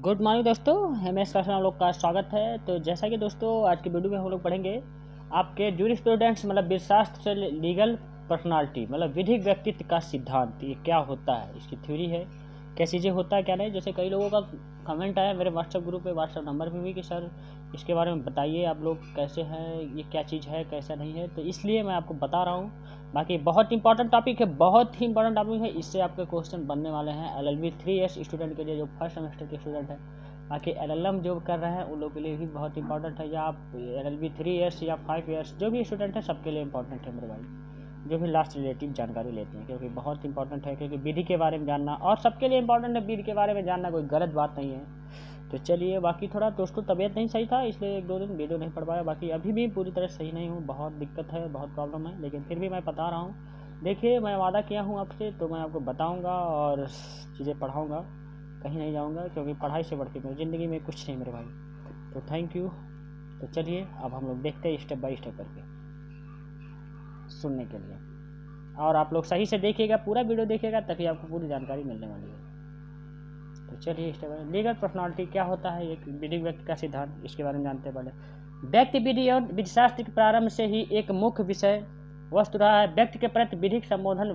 Good morning दोस्तों, MS class में आप लोग का स्वागत है। तो जैसा कि दोस्तों आज की वीडियो में हम लोग पढ़ेंगे आपके जूरिस्प्रूडेंस मतलब विधिशास्त्र से लीगल पर्सनालिटी मतलब विधिक व्यक्तित्व का सिद्धांत ये क्या होता है, इसकी थ्योरी है, क्या चीज़ें होता है क्या नहीं। जैसे कई लोगों का कमेंट आया मेरे व्हाट्सएप ग्रुप पे, व्हाट्सएप नंबर पे भी कि सर इसके बारे में बताइए, आप लोग कैसे हैं, ये क्या चीज़ है कैसा नहीं है। तो इसलिए मैं आपको बता रहा हूँ। बाकी बहुत इंपॉर्टेंट टॉपिक है, बहुत ही इंपॉर्टेंट टॉपिक है। इससे आपके क्वेश्चन बनने वाले हैं LLB 3 ईयर्स स्टूडेंट के लिए, जो फर्स्ट सेमेस्टर के स्टूडेंट हैं। बाकी LLM जो कर रहे हैं उन लोगों के लिए भी बहुत इंपॉर्टेंट है, या आप LLB 3 ईयर्स या 5 ईयर्स जो भी स्टूडेंट है सबके लिए इंपॉर्टेंट है मेरे भाई, जो भी लास्ट रिलेटिव जानकारी लेते हैं, क्योंकि बहुत इंपॉर्टेंट है। क्योंकि विधि के बारे में जानना और सबके लिए इंपॉर्टेंट है, विधि के बारे में जानना कोई गलत बात नहीं है। तो चलिए, बाकी थोड़ा दोस्तों तबीयत नहीं सही था, इसलिए 1-2 दिन वीडियो नहीं पढ़ पाया। बाकी अभी भी पूरी तरह सही नहीं हूँ, बहुत दिक्कत है, बहुत प्रॉब्लम है, लेकिन फिर भी मैं बता रहा हूँ। देखिए, मैं वादा किया हूँ आपसे, तो मैं आपको बताऊँगा और चीज़ें पढ़ाऊँगा, कहीं नहीं जाऊँगा, क्योंकि पढ़ाई से बढ़ के मेरी ज़िंदगी में कुछ नहीं मेरे भाई। तो थैंक यू। तो चलिए अब हम लोग देखते हैं स्टेप बाय स्टेप करके सुनने के लिए, और आप लोग सही से देखिएगा, पूरा वीडियो देखिएगा, तभी आपको पूरी जानकारी मिलने वाली है। तो चलिए स्टेप बाय। लीगल पर्सनालिटी क्या होता है, एक विधिक व्यक्ति का सिद्धांत, इसके बारे में जानते हैं पहले। व्यक्ति विधि और विधिशास्त्र के प्रारंभ से ही एक मुख्य विषय वस्तु रहा है। व्यक्ति के प्रति विधिक संबोधन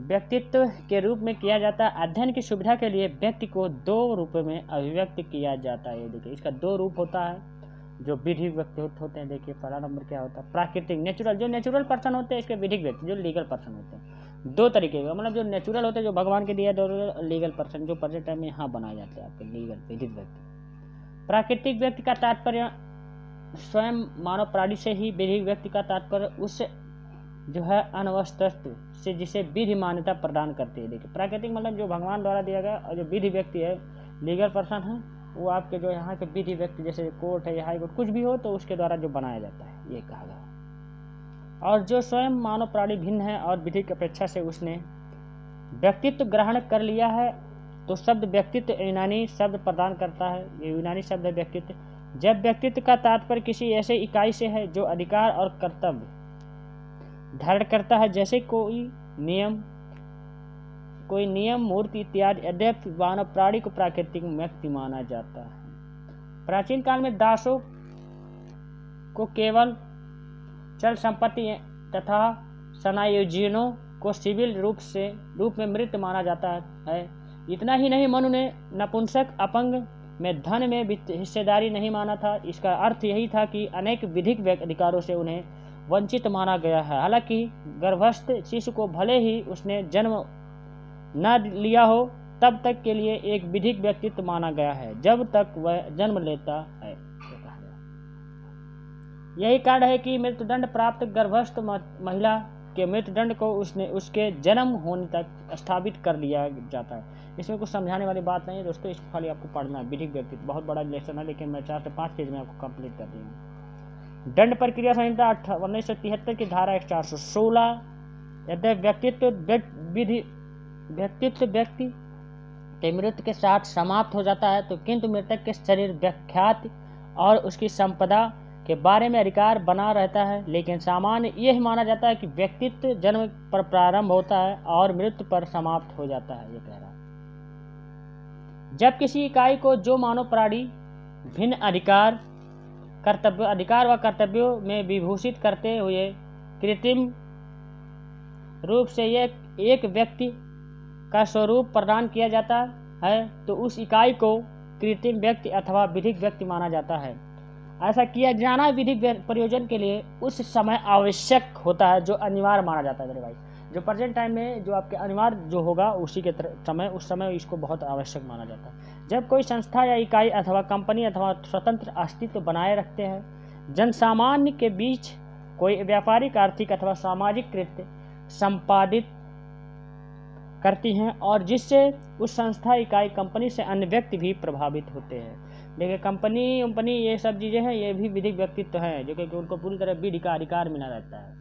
व्यक्तित्व के रूप में किया जाता है। अध्ययन की सुविधा के लिए व्यक्ति को 2 रूपों में अभिव्यक्त किया जाता है। देखिए, इसका 2 रूप होता है जो विधिक व्यक्ति होते हैं। देखिए, पहला नंबर क्या होता है, प्राकृतिक नेचुरल, जो नेचुरल पर्सन होते हैं, इसके विधिक व्यक्ति जो लीगल पर्सन होते हैं। 2 तरीके का, मतलब जो नेचुरल होते हैं, जो भगवान के दिया, लीगल पर्सन जो प्रेजेंट टाइम में यहाँ बनाए जाते हैं आपके लीगल विधिक व्यक्ति। प्राकृतिक व्यक्ति का तात्पर्य स्वयं मानव प्राणी से ही, विधिक व्यक्ति का तात्पर्य उस जो है अनवस्तु से जिसे विधि मान्यता प्रदान करती है। देखिए, प्राकृतिक मतलब जो भगवान द्वारा दिया गया, और जो विधि व्यक्ति है लीगल पर्सन है वो आपके जो यहाँ के विधि व्यक्ति, जैसे कोर्ट है या हाई कोर्ट कुछ भी हो, तो उसके द्वारा जो बनाया जाता है, ये कहा गया। और जो स्वयं मानव प्राणी भिन्न है और विधि की अपेक्षा से उसने व्यक्तित्व ग्रहण कर लिया है, तो शब्द व्यक्तित्व यूनानी शब्द प्रदान करता है। ये यूनानी शब्द है व्यक्तित्व। जब व्यक्तित्व का तात्पर्य किसी ऐसे इकाई से है जो अधिकार और कर्तव्य धारण करता है, जैसे कोई नियम मूर्ति इत्यादि, यद्यपि मानव प्राणी को प्राकृतिक व्यक्ति माना जाता है। प्राचीन काल में दासों को केवल चल संपत्ति तथा सेनायोजनों को सिविल रूप में मृत माना जाता है। इतना ही नहीं, मनु ने नपुंसक अपंग में धन में हिस्सेदारी नहीं माना था। इसका अर्थ यही था कि अनेक विधिक अधिकारों से उन्हें वंचित माना गया है। हालांकि गर्भस्थ शिशु को भले ही उसने जन्म न लिया हो, तब तक के लिए एक विधिक व्यक्तित्व माना गया है जब तक वह जन्म लेता है। यही कारण है कि मृत्युदंड प्राप्त गर्भस्थ महिला के मृत्युदंड को उसके जन्म होने तक स्थापित कर दिया जाता है। इसमें कुछ समझाने वाली बात नहीं है दोस्तों, इसको खाली आपको पढ़ना है। विधिक व्यक्तित्व बहुत बड़ा लेसन है, लेकिन मैं 4 से 5 पेज में आपको कंप्लीट कर दी हूँ। दंड प्रक्रिया संहिता 1973 की धारा 416, यदि व्यक्तित्व व्यक्ति के मृत्यु के साथ समाप्त हो जाता है, तो किंतु मृतक के शरीर, व्याख्याति और उसकी संपदा के बारे में अधिकार बना रहता है। लेकिन सामान्य यह माना जाता है कि व्यक्तित्व जन्म पर प्रारंभ होता है और मृत्यु पर समाप्त हो जाता है। ये कह रहा है, जब किसी इकाई को जो मानव प्राणी भिन्न अधिकार व कर्तव्यों में विभूषित करते हुए कृत्रिम रूप से एक व्यक्ति का स्वरूप प्रदान किया जाता है, तो उस इकाई को कृत्रिम व्यक्ति अथवा विधिक व्यक्ति माना जाता है। ऐसा किया जाना विधिक प्रयोजन के लिए उस समय आवश्यक होता है, जो अनिवार्य माना जाता है मेरे भाई। जो प्रेजेंट टाइम में जो आपके अनिवार्य जो होगा उसी के समय, उस समय इसको बहुत आवश्यक माना जाता है। जब कोई संस्था या इकाई अथवा कंपनी अथवा स्वतंत्र अस्तित्व बनाए रखते हैं, जनसामान्य के बीच कोई व्यापारिक, आर्थिक अथवा सामाजिक कृत्य संपादित करती हैं, और जिससे उस संस्था, इकाई, कंपनी से अन्य व्यक्ति भी प्रभावित होते हैं। देखिए, कंपनी ये सब चीज़ें हैं, ये भी विधिक व्यक्तित्व हैं, जो कि उनको पूरी तरह विधि का अधिकार मिला रहता है।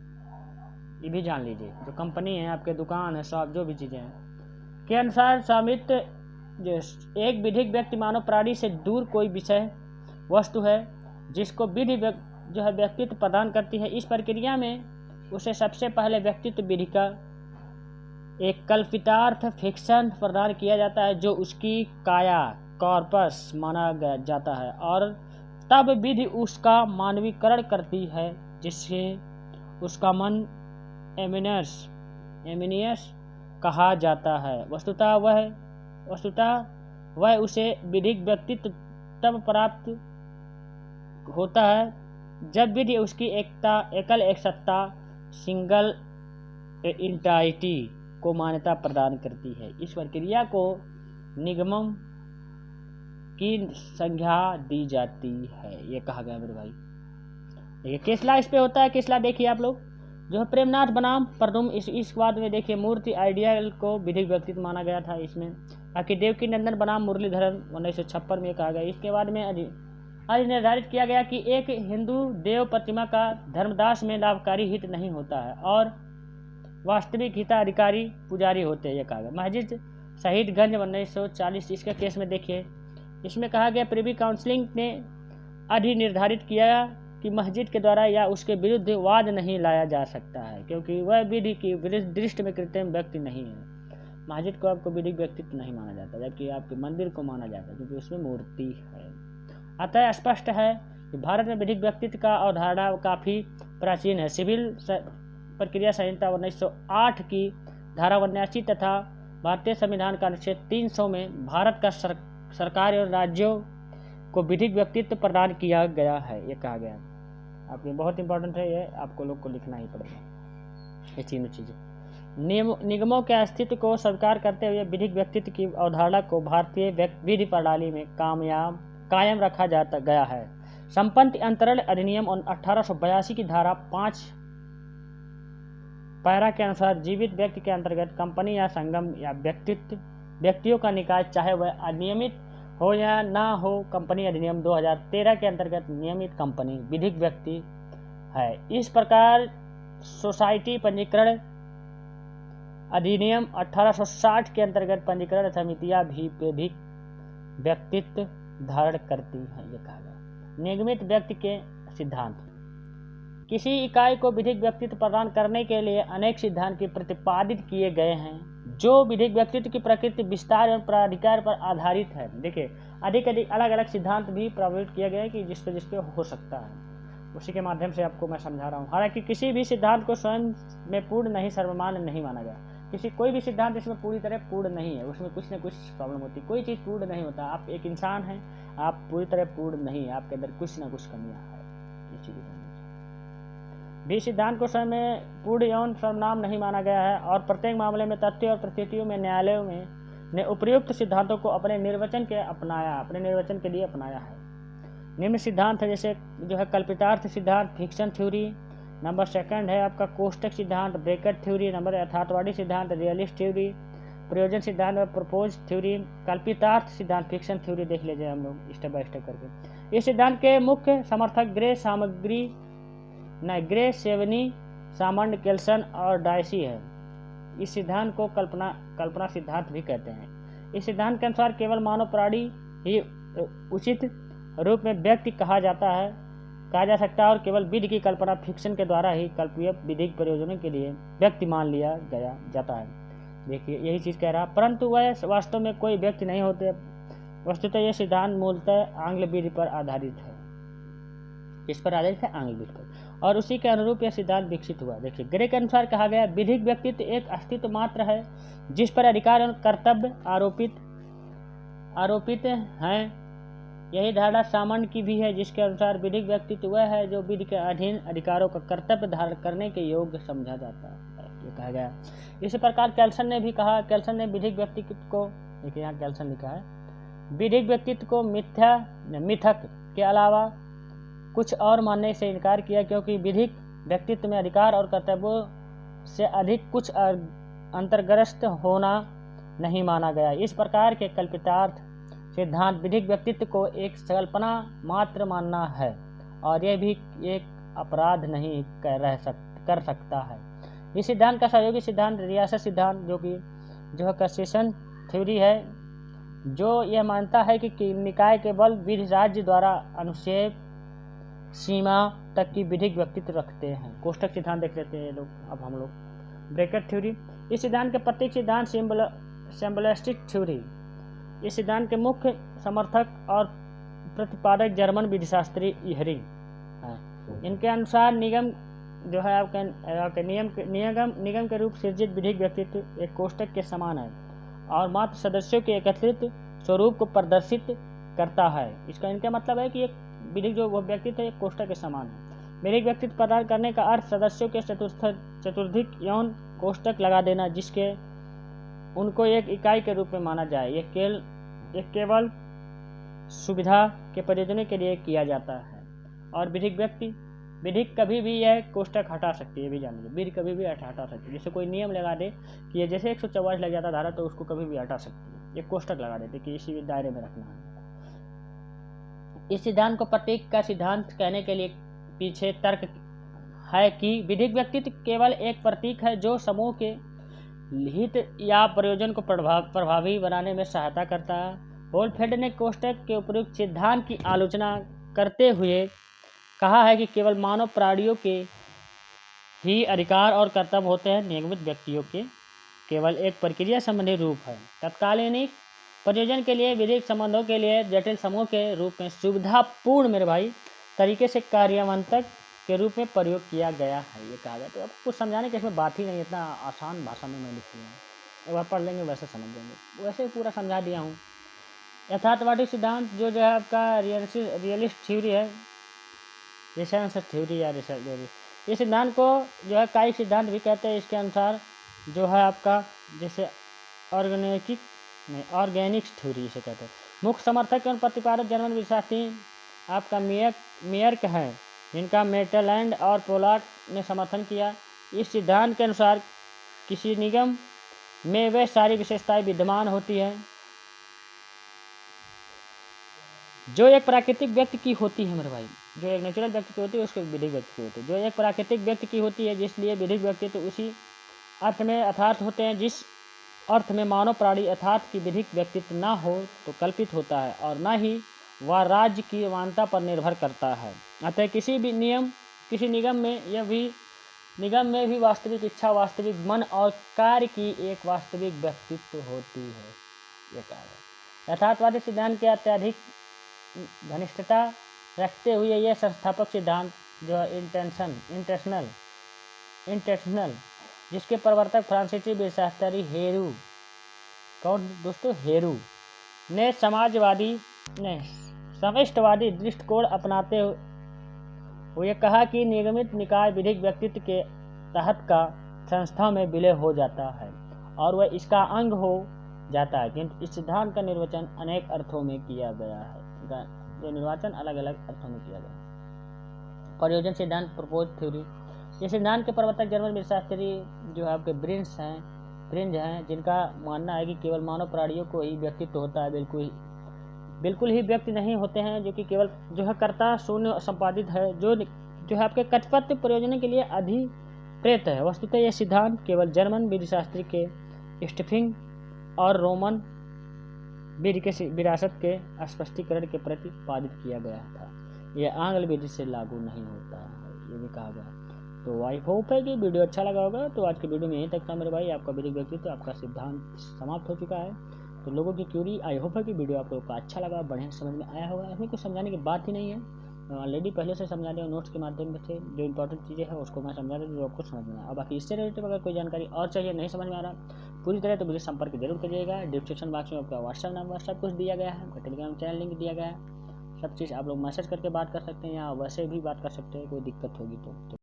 ये भी जान लीजिए, जो कंपनी है, आपके दुकान है, शॉप, जो भी चीज़ें हैं के अनुसार स्वामित्व जो एक विधिक व्यक्ति मानव प्राणी से दूर कोई विषय वस्तु है जिसको विधि जो है व्यक्तित्व प्रदान करती है। इस प्रक्रिया में उसे सबसे पहले व्यक्तित्व विधि का एक कल्पितार्थ फिक्शन प्रदान किया जाता है, जो उसकी काया कॉर्पस माना जाता है और तब विधि उसका मानवीकरण करती है जिससे उसका मन एमिनियस कहा जाता है। वस्तुतः वह उसे विधिक व्यक्तित्व तब प्राप्त होता है जब विधि उसकी एकल एक सत्ता सिंगल इंटाइटी को मान्यता प्रदान करती है। इस प्रक्रिया को निगमम की संज्ञा दी जाती है, ये कहा गया मेरे भाई। देखिए केसला इस पे होता है। केसला देखिए आप लोग जो है प्रेमनाथ बनाम परदुम। इस बाद में देखिए मूर्ति आइडियल को विधिक व्यक्तित्व माना गया था इसमें। बाकी देवकी नंदन बनाम मुरलीधरन 1956 में कहा गया। इसके बाद में आज निर्धारित किया गया कि एक हिंदू देव प्रतिमा का धर्मदास में लाभकारी हित नहीं होता है और वास्तविक हिताधिकारी पुजारी होते हैं, ये कहा गया। मस्जिद शहीदगंज 1940 इसके केस में देखिए इसमें कहा गया प्रिवी काउंसिलिंग ने अधिनिर्धारित किया कि मस्जिद के द्वारा या उसके विरुद्ध वाद नहीं लाया जा सकता है क्योंकि वह विधि की दृष्टि में कृत्रिम व्यक्ति नहीं है। मस्जिद को आपको विधिक व्यक्तित्व नहीं माना जाता जबकि आपके मंदिर को माना जाता है क्योंकि उसमें मूर्ति है। अतः स्पष्ट है कि भारत में विधिक व्यक्तित्व का अवधारणा काफ़ी प्राचीन है। सिविल प्रक्रिया संहिता 1908 की धारा 89 तथा भारतीय संविधान का अनुच्छेद 300 में भारत का सरकार और राज्यों को विधिक व्यक्तित्व प्रदान किया गया है, ये कहा गया। आपके बहुत इंपॉर्टेंट है, ये आपको लोग को लिखना ही पड़ेगा ये तीनों चीज़ें। निगमों के अस्तित्व को स्वीकार करते हुए विधिक व्यक्तित्व की अवधारणा को भारतीय विधि प्रणाली में कायम रखा जाता गया है। संपत्ति अंतरण अधिनियम 1882 की धारा 5 पैरा के अनुसार जीवित व्यक्ति के अंतर्गत कंपनी या संगम या व्यक्तियों का निकाय चाहे वह अनियमित हो या ना हो, कंपनी अधिनियम 2013 के अंतर्गत नियमित कंपनी विधिक व्यक्ति है। इस प्रकार सोसाइटी पंजीकरण अधिनियम 1860 के अंतर्गत पंजीकरण समितियां भी विधिक व्यक्तित्व धारण करती हैं, ये कहा गया। निगमित व्यक्ति के सिद्धांत। किसी इकाई को विधिक व्यक्तित्व प्रदान करने के लिए अनेक सिद्धांत प्रतिपादित किए गए हैं जो विधिक व्यक्तित्व की प्रकृति, विस्तार और प्राधिकार पर आधारित है। देखिए अधिक अलग अलग सिद्धांत भी प्रभावित किए गए कि जिस पे हो सकता है, उसी के माध्यम से आपको मैं समझा रहा हूँ। हालांकि किसी भी सिद्धांत को स्वयं में पूर्ण नहीं, सर्वमान्य नहीं माना गया। कोई भी सिद्धांत इसमें पूरी तरह पूर्ण नहीं है, उसमें कुछ न कुछ प्रॉब्लम होती है। कोई चीज़ पूर्ण नहीं होता। आप एक इंसान हैं, आप पूरी तरह पूर्ण नहीं है, आपके अंदर कुछ न कुछ कमियाँ है। ये चीज़ें भी सिद्धांत को स्वयं में पूर्ण यौन सर्वनाम नहीं माना गया है और प्रत्येक मामले में तथ्य और परिस्थितियों में न्यायालयों ने उपयुक्त सिद्धांतों को अपने निर्वचन के लिए अपनाया है। निम्न सिद्धांत है जैसे जो है कल्पितार्थ सिद्धांत, फिक्शन थ्योरी। नंबर 2 है आपका कोष्टक सिद्धांत, ब्रैकेट थ्योरी। नंबर यथार्थवादी सिद्धांत, रियलिस्ट थ्योरी। प्रयोजन सिद्धांत और प्रपोज थ्योरी। कल्पितार्थ सिद्धांत, फिक्शन थ्योरी देख लीजिए हम लोग स्टेप बाय स्टेप करके। इस सिद्धांत के मुख्य समर्थक ग्रे सेवनी, सामान्य केल्सन और डायसी है। इस सिद्धांत को कल्पना सिद्धांत भी कहते हैं। इस सिद्धांत के अनुसार केवल मानव प्राणी ही उचित रूप में व्यक्ति कहा जा सकता है और केवल विधि की कल्पना फिक्शन के द्वारा ही कल्पनीय विधिक प्रयोजनों के लिए व्यक्ति मान लिया जाता है। देखिए यही चीज़ कह रहा, परंतु वह वास्तव में कोई व्यक्ति नहीं होते। वस्तुतः यह सिद्धांत मूलतः आंग्ल विधि पर आधारित है। इस पर आधारित है आंग्ल विधि पर और उसी के अनुरूप यह सिद्धांत विकसित हुआ। देखिए ग्रे के अनुसार कहा गया विधिक व्यक्तित्व एक अस्तित्व मात्र है जिस पर अधिकार और कर्तव्य आरोपित हैं। यही धारणा सामान्य की भी है जिसके अनुसार विधिक व्यक्तित्व वह है जो विधि के अधीन अधिकारों का कर्तव्य धारण करने के योग्य समझा जाता है, ये कहा गया। इसी प्रकार कैल्सन ने भी कहा। कैल्सन ने विधिक व्यक्तित्व को, देखिए यहाँ कैल्सन लिखा है, विधिक व्यक्तित्व को मिथक के अलावा कुछ और मानने से इनकार किया क्योंकि विधिक व्यक्तित्व में अधिकार और कर्तव्यों से अधिक कुछ अंतर्ग्रस्त होना नहीं माना गया। इस प्रकार के कल्पितार्थ सिद्धांत विधिक व्यक्तित्व को एक कल्पना मात्र मानना है और यह भी एक अपराध नहीं कर सकता है। इस सिद्धांत का सहयोगी सिद्धांत रियासत सिद्धांत जो है कंसेशन थ्योरी है, जो यह मानता है कि निकाय केवल विधि राज्य द्वारा अनुच्छेद सीमा तक की विधिक व्यक्तित्व रखते हैं। कोष्टक सिद्धांत देख लेते हैं लोग अब हम लोग। Bracket theory. इस सिद्धांत के प्रत्येक सिद्धांत सिंबलिस्टिक थ्योरी। इस सिद्धांत के मुख्य समर्थक और प्रतिपादक जर्मन विधिशास्त्री इहरिंग हैं। इनके अनुसार निगम जो है आपके निगम के रूप सृजित विधिक व्यक्तित्व एक कोष्ठक के समान है और मात्र सदस्यों के एकत्रित स्वरूप को प्रदर्शित करता है। इसका इनका मतलब है कि एक विधिक जो व्यक्तित्व है एक कोष्ठक के समान है। विधिक व्यक्तित्व प्रदान करने का अर्थ सदस्यों के चतुर्थिक यौन कोष्ठक लगा देना जिसके उनको एक इकाई के रूप में माना जाए। यह केवल सुविधा के प्रयोजनों के लिए किया जाता है। और विधिक कभी भी यह कोष्ठक हटा सकती है, भी जान लीजिए, विधि कभी भी हटा सकती है। जैसे कोई नियम लगा दे कि ये जैसे 144 लग जाता धारा, तो उसको कभी भी हटा सकती है, एक कोष्ठक लगा देते कि इसी दायरे में रखना है। इस सिद्धांत को प्रतीक का सिद्धांत कहने के लिए पीछे तर्क है कि विधिक व्यक्तित्व केवल एक प्रतीक है जो समूह के हित या प्रयोजन को प्रभावी बनाने में सहायता करता है। होलफेल्ड ने कोष्ठक के उपयुक्त सिद्धांत की आलोचना करते हुए कहा है कि केवल मानव प्राणियों के ही अधिकार और कर्तव्य होते हैं, नियमित व्यक्तियों के केवल एक प्रक्रिया संबंधी रूप है। तत्कालीन प्रयोजन के लिए विधिक संबंधों के लिए जटिल समूह के रूप में सुविधापूर्ण मेरे भाई तरीके से कार्यान्वयन के रूप में प्रयोग किया गया है, ये कहा गया। तो अब कुछ समझाने की इसमें बात ही नहीं, इतना आसान भाषा में मैं लिखी हूँ, एक बार पढ़ लेंगे वैसे समझ लेंगे, वैसे ही पूरा समझा दिया हूँ। यथार्थवादी सिद्धांत जो है आपका रियलिस्ट थ्योरी है, रिसेंस थ्योरी या रिसर्च, इस सिद्धांत को जो है काई सिद्धांत भी कहते हैं। इसके अनुसार जो है आपका जैसे ऑर्गेनिक्स थ्योरी इसे कहते हैं। मुख्य समर्थक एवं प्रतिपादक जर्मन विधिशास्त्री आपका मेयर्क है, जिनका मेटलैंड और पोलार्ड ने समर्थन किया। इस सिद्धांत के अनुसार किसी निगम में वे सारी विशेषताएं विद्यमान होती हैं जो एक प्राकृतिक व्यक्ति की होती है मेरे भाई, जो एक नेचुरल व्यक्ति की होती है उसके विधिक व्यक्ति की होती है, जो एक प्राकृतिक व्यक्ति की होती है, जिसलिए विधिक व्यक्ति तो उसी अर्थ में यथार्थ होते हैं जिस अर्थ में मानव प्राणी यथार्थ की विधिक व्यक्तित्व ना हो तो कल्पित होता है और ना ही वह राज्य की मान्यता पर निर्भर करता है। अतः किसी निगम में भी वास्तविक इच्छा, वास्तविक मन और कार्य की एक वास्तविक व्यक्तित्व होती है, ये कहा है। यथार्थवादी सिद्धांत के अत्यधिक घनिष्ठता रखते हुए यह संस्थापक सिद्धांत जो है इंटेंशनल जिसके प्रवर्तक फ्रांसीसी विधिशास्त्री हेरू, कौन दोस्तों, हेरू ने समष्टवादी दृष्टिकोण अपनाते हुए कहा कि निगमित निकाय विधिक व्यक्तित्व के तहत का संस्था में विलय हो जाता है और वह इसका अंग हो जाता है, किंतु इस सिद्धांत का निर्वचन अनेक अर्थों में किया गया है, जो निर्वाचन अलग अलग अर्थों में किया गया। प्रयोजन सिद्धांत प्रपोज थ्योरी, ये सिद्धांत के प्रवर्तक जर्मन विधिशास्त्री जो है आपके ब्रिंज हैं, जिनका मानना है कि केवल मानव प्राणियों को ही व्यक्तित्व होता है, बिल्कुल ही व्यक्ति नहीं होते हैं, जो कि केवल जो है कर्ता शून्य संपादित है, जो है आपके कथपत्य प्रयोजन के लिए अधिप्रेत है। वस्तुतः यह सिद्धांत केवल जर्मन विधिशास्त्री के स्टीफिंग और रोमन विधि के विरासत के स्पष्टीकरण के प्रतिपादित किया गया था, यह आंग्ल विधि से लागू नहीं होता है, ये भी कहा गया। तो आई होप है कि वीडियो अच्छा लगा होगा। तो आज के वीडियो में यहीं तक था मेरे भाई, आपका विधिक व्यक्तित्व आपका सिद्धांत समाप्त हो चुका है। तो लोगों की क्यूरी, आई होप है कि वीडियो आप लोगों को अच्छा लगा, बढ़िया समझ में आया होगा। इसमें कुछ समझाने की बात ही नहीं है, ऑलरेडी पहले से समझा दिया नोट्स के माध्यम से, जो इंपॉर्टेंट चीज़ें हैं उसको मैं समझा रहा हूँ, जो आपको समझ में आया। अब बाकी इससे रिलेटेड अगर कोई जानकारी और चाहिए, नहीं समझ में आ रहा पूरी तरह, तो मुझे संपर्क जरूर करिएगा। डिस्क्रिप्शन बॉक्स में आपका व्हाट्सएप कुछ दिया गया है, टेलीग्राम चैनल लिंक दिया गया है, सब चीज़ आप लोग मैसेज करके बात कर सकते हैं या वैसे भी बात कर सकते हैं, कोई दिक्कत होगी तो